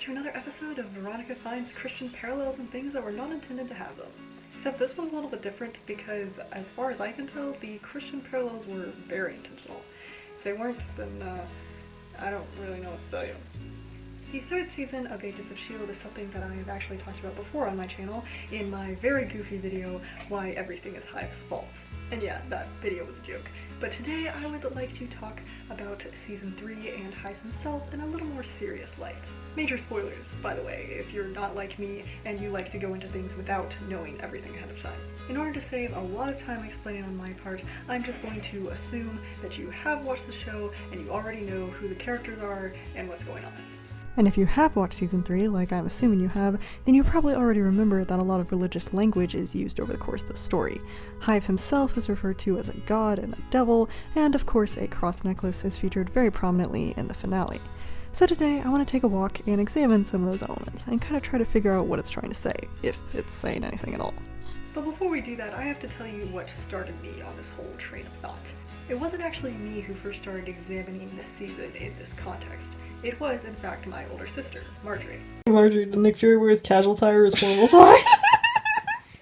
to another episode of Veronica Finds Christian Parallels and Things that were not intended to have them. Except this one's a little bit different because, as far as I can tell, the Christian parallels were very intentional. If they weren't, then I don't really know what to tell you. The third season of Agents of S.H.I.E.L.D. is something that I have actually talked about before on my channel in my very goofy video, Why Everything is Hive's Fault. And yeah, that video was a joke. But today I would like to talk about Season 3 and Hive himself in a little more serious light. Major spoilers, by the way, if you're not like me and you like to go into things without knowing everything ahead of time. In order to save a lot of time explaining on my part, I'm just going to assume that you have watched the show and you already know who the characters are and what's going on. And if you have watched Season 3, like I'm assuming you have, then you probably already remember that a lot of religious language is used over the course of the story. Hive himself is referred to as a god and a devil, and of course a cross necklace is featured very prominently in the finale. So today I want to take a walk and examine some of those elements, and kind of try to figure out what it's trying to say, if it's saying anything at all. But before we do that, I have to tell you what started me on this whole train of thought. It wasn't actually me who first started examining this season in this context. It was, in fact, my older sister, Marjorie. Marjorie, did Nick Fury wear his casual tie or his formal tie?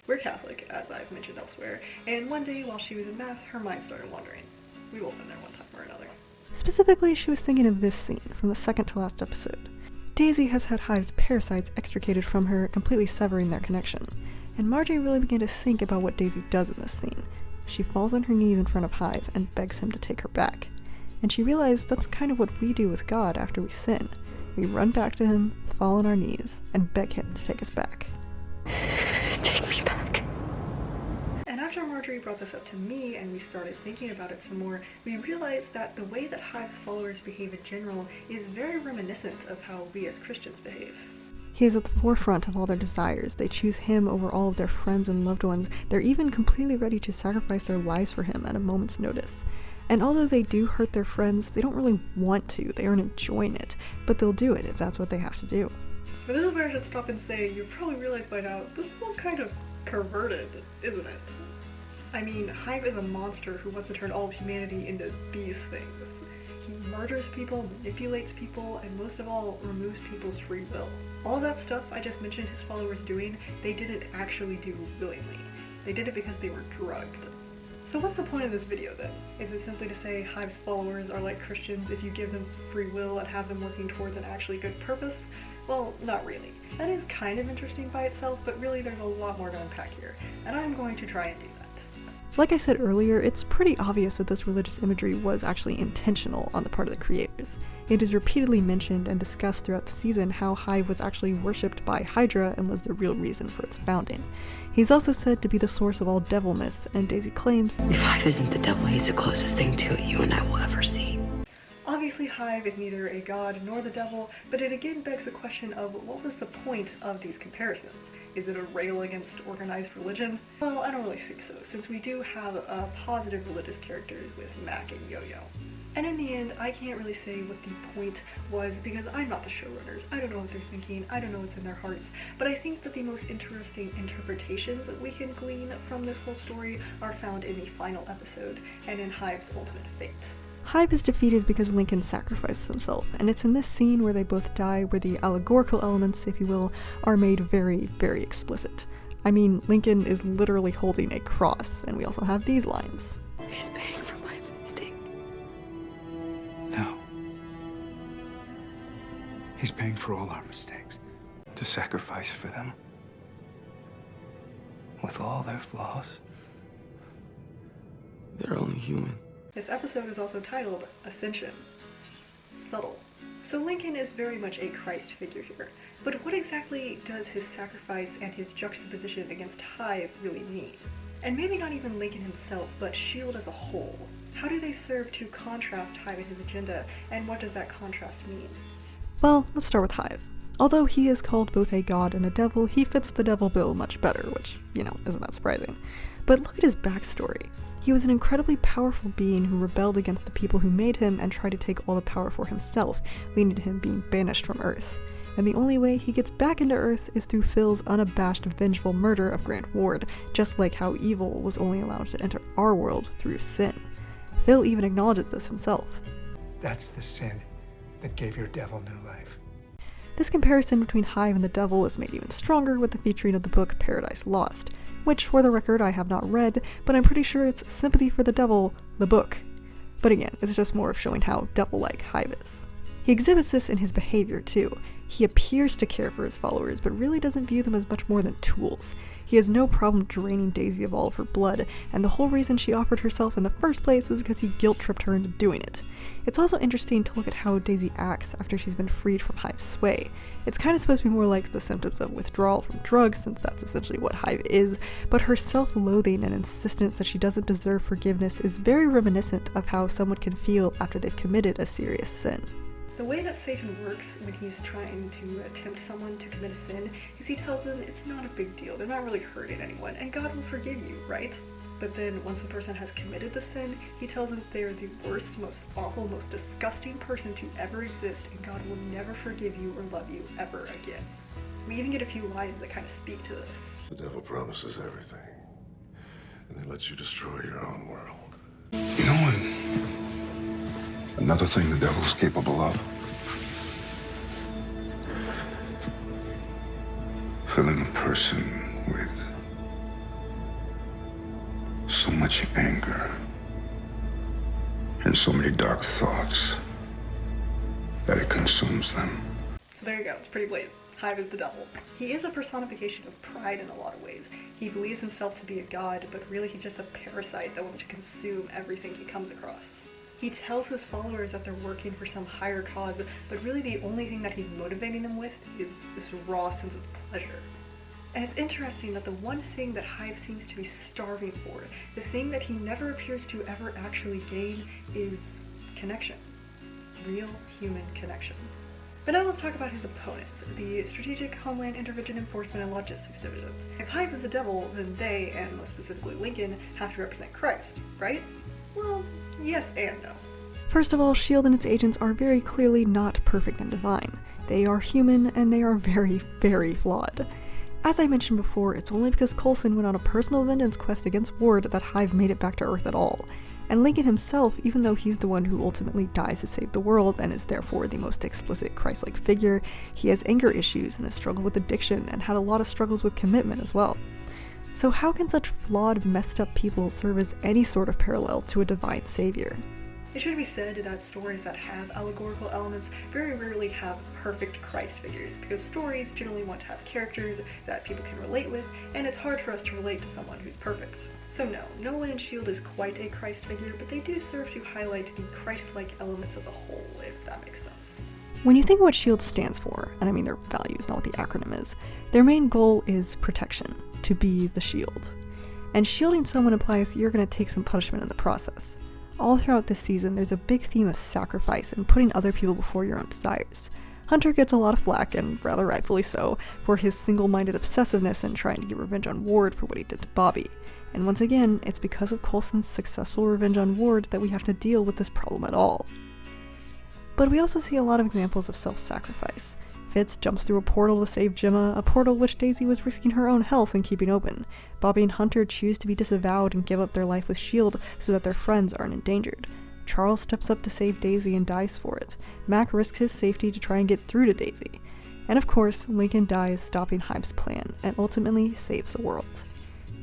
We're Catholic, as I've mentioned elsewhere, and one day while she was in Mass, her mind started wandering. We've all been there one time or another. Specifically, she was thinking of this scene from the second to last episode. Daisy has had Hive's parasites extricated from her, completely severing their connection. And Marjorie really began to think about what Daisy does in this scene. She falls on her knees in front of Hive and begs him to take her back. And she realized that's kind of what we do with God after we sin. We run back to him, fall on our knees, and beg him to take us back. Take me back. And after Marjorie brought this up to me and we started thinking about it some more, we realized that the way that Hive's followers behave in general is very reminiscent of how we as Christians behave. He is at the forefront of all their desires. They choose him over all of their friends and loved ones. They're even completely ready to sacrifice their lives for him at a moment's notice. And although they do hurt their friends, they don't really want to. They aren't enjoying it. But they'll do it if that's what they have to do. But this is where I should stop and say, you probably realize by now, this is all kind of perverted, isn't it? I mean, Hive is a monster who wants to turn all of humanity into these things. He murders people, manipulates people, and most of all, removes people's free will. All of that stuff I just mentioned his followers doing, they didn't actually do willingly. They did it because they were drugged. So what's the point of this video then? Is it simply to say Hive's followers are like Christians if you give them free will and have them working towards an actually good purpose? Well, not really. That is kind of interesting by itself, but really there's a lot more to unpack here, and I'm going to try and do that. Like I said earlier, it's pretty obvious that this religious imagery was actually intentional on the part of the creators. It is repeatedly mentioned and discussed throughout the season how Hive was actually worshipped by Hydra and was the real reason for its founding. He's also said to be the source of all devil myths, and Daisy claims, "If Hive isn't the devil, he's the closest thing to it you and I will ever see." Obviously Hive is neither a god nor the devil, but it again begs the question of what was the point of these comparisons? Is it a rail against organized religion? Well, I don't really think so, since we do have positive religious characters with Mac and Yo-Yo. And in the end, I can't really say what the point was because I'm not the showrunners. I don't know what they're thinking, I don't know what's in their hearts, but I think that the most interesting interpretations that we can glean from this whole story are found in the final episode and in Hive's ultimate fate. Hive is defeated because Lincoln sacrifices himself, and it's in this scene where they both die where the allegorical elements, if you will, are made very, very explicit. I mean, Lincoln is literally holding a cross, and we also have these lines. He's paying for my mistake. No. He's paying for all our mistakes. To sacrifice for them. With all their flaws. They're only human. This episode is also titled Ascension. Subtle. So Lincoln is very much a Christ figure here, but what exactly does his sacrifice and his juxtaposition against Hive really mean? And maybe not even Lincoln himself, but S.H.I.E.L.D. as a whole. How do they serve to contrast Hive and his agenda, and what does that contrast mean? Well, let's start with Hive. Although he is called both a god and a devil, he fits the devil bill much better, which, isn't that surprising. But look at his backstory. He was an incredibly powerful being who rebelled against the people who made him and tried to take all the power for himself, leading to him being banished from Earth. And the only way he gets back into Earth is through Phil's unabashed vengeful murder of Grant Ward, just like how evil was only allowed to enter our world through sin. Phil even acknowledges this himself. That's the sin that gave your devil new life. This comparison between Hive and the devil is made even stronger with the featuring of the book Paradise Lost, which, for the record, I have not read, but I'm pretty sure it's Sympathy for the Devil, the book. But again, it's just more of showing how devil-like Hive is. He exhibits this in his behavior, too. He appears to care for his followers, but really doesn't view them as much more than tools. He has no problem draining Daisy of all of her blood, and the whole reason she offered herself in the first place was because he guilt-tripped her into doing it. It's also interesting to look at how Daisy acts after she's been freed from Hive's sway. It's kind of supposed to be more like the symptoms of withdrawal from drugs, since that's essentially what Hive is, but her self-loathing and insistence that she doesn't deserve forgiveness is very reminiscent of how someone can feel after they've committed a serious sin. The way that Satan works when he's trying to tempt someone to commit a sin is he tells them it's not a big deal, they're not really hurting anyone, and God will forgive you, right? But then once the person has committed the sin, he tells them they're the worst, most awful, most disgusting person to ever exist, and God will never forgive you or love you ever again. We even get a few lines that kind of speak to this. The devil promises everything, and then lets you destroy your own world. You know what? Another thing the devil's capable of? Filling a person with so much anger and so many dark thoughts that it consumes them. So there you go, it's pretty blatant. Hive is the devil. He is a personification of pride in a lot of ways. He believes himself to be a god, but really he's just a parasite that wants to consume everything he comes across. He tells his followers that they're working for some higher cause, but really the only thing that he's motivating them with is this raw sense of pleasure. And it's interesting that the one thing that Hive seems to be starving for, the thing that he never appears to ever actually gain, is connection. Real human connection. But now let's talk about his opponents, the Strategic Homeland Intervention Enforcement and Logistics Division. If Hive is the devil, then they, and most specifically Lincoln, have to represent Christ, right? Well, yes and no. First of all, S.H.I.E.L.D. and its agents are very clearly not perfect and divine. They are human, and they are very, very flawed. As I mentioned before, it's only because Coulson went on a personal vengeance quest against Ward that Hive made it back to Earth at all. And Lincoln himself, even though he's the one who ultimately dies to save the world and is therefore the most explicit Christ-like figure, he has anger issues and has struggled with addiction and had a lot of struggles with commitment as well. So how can such flawed, messed up people serve as any sort of parallel to a divine savior? It should be said that stories that have allegorical elements very rarely have perfect Christ figures, because stories generally want to have characters that people can relate with, and it's hard for us to relate to someone who's perfect. So no one in S.H.I.E.L.D. is quite a Christ figure, but they do serve to highlight the Christ-like elements as a whole, if that makes sense. When you think of what S.H.I.E.L.D. stands for, and I mean their values, not what the acronym is, their main goal is protection, to be the shield. And shielding someone implies you're going to take some punishment in the process. All throughout this season, there's a big theme of sacrifice and putting other people before your own desires. Hunter gets a lot of flack, and rather rightfully so, for his single-minded obsessiveness and trying to get revenge on Ward for what he did to Bobby. And once again, it's because of Coulson's successful revenge on Ward that we have to deal with this problem at all. But we also see a lot of examples of self-sacrifice. Fitz jumps through a portal to save Gemma, a portal which Daisy was risking her own health in keeping open. Bobby and Hunter choose to be disavowed and give up their life with S.H.I.E.L.D. so that their friends aren't endangered. Charles steps up to save Daisy and dies for it. Mac risks his safety to try and get through to Daisy. And of course, Lincoln dies stopping Hive's plan, and ultimately saves the world.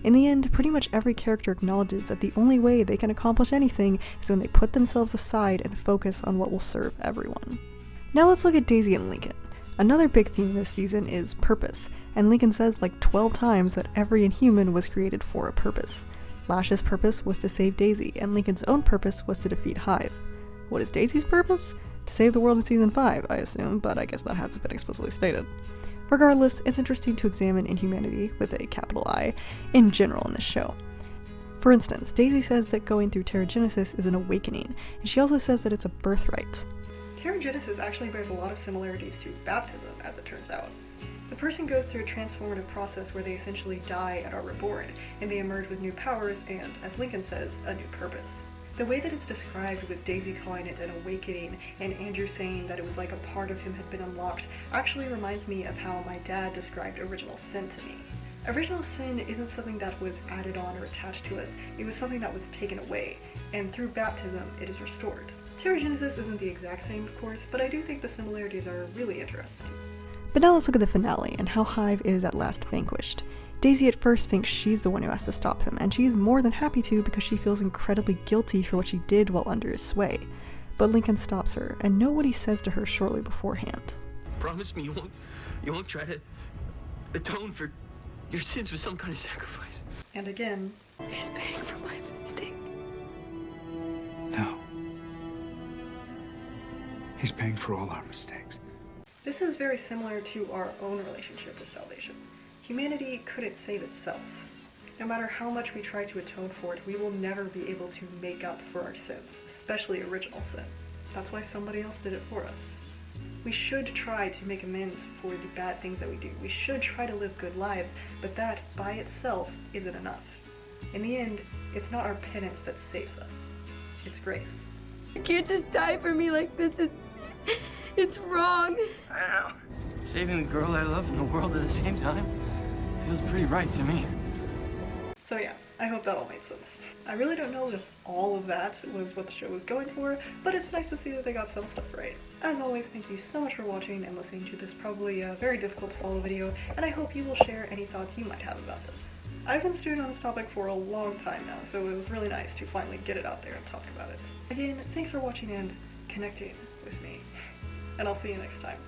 In the end, pretty much every character acknowledges that the only way they can accomplish anything is when they put themselves aside and focus on what will serve everyone. Now let's look at Daisy and Lincoln. Another big theme this season is purpose, and Lincoln says like 12 times that every Inhuman was created for a purpose. Lash's purpose was to save Daisy, and Lincoln's own purpose was to defeat Hive. What is Daisy's purpose? To save the world in Season 5, I assume, but I guess that hasn't been explicitly stated. Regardless, it's interesting to examine inhumanity, with a capital I, in general in this show. For instance, Daisy says that going through Terrigenesis is an awakening, and she also says that it's a birthright. Terrigenesis actually bears a lot of similarities to baptism, as it turns out. The person goes through a transformative process where they essentially die and are reborn, and they emerge with new powers and, as Lincoln says, a new purpose. The way that it's described, with Daisy calling it an awakening and Andrew saying that it was like a part of him had been unlocked, actually reminds me of how my dad described original sin to me. Original sin isn't something that was added on or attached to us, it was something that was taken away, and through baptism it is restored. Terrigenesis isn't the exact same, of course, but I do think the similarities are really interesting. But now let's look at the finale and how Hive is at last vanquished. Daisy at first thinks she's the one who has to stop him, and she's more than happy to because she feels incredibly guilty for what she did while under his sway. But Lincoln stops her, and know what he says to her shortly beforehand. Promise me you won't try to atone for your sins with some kind of sacrifice. And again, He's paying for my mistake. No. He's paying for all our mistakes. this is very similar to our own relationship with salvation. Humanity couldn't save itself. No matter how much we try to atone for it, we will never be able to make up for our sins, especially original sin. That's why somebody else did it for us. We should try to make amends for the bad things that we do. We should try to live good lives, but that by itself isn't enough. In the end, it's not our penance that saves us. It's grace. You can't just die for me like this. It's wrong. I know. Saving the girl I love and the world at the same time feels pretty right to me. So yeah, I hope that all made sense. I really don't know if all of that was what the show was going for, but it's nice to see that they got some stuff right. As always, thank you so much for watching and listening to this probably very difficult to follow video, and I hope you will share any thoughts you might have about this. I've been stewing on this topic for a long time now, so it was really nice to finally get it out there and talk about it. Again, thanks for watching and connecting with me, and I'll see you next time.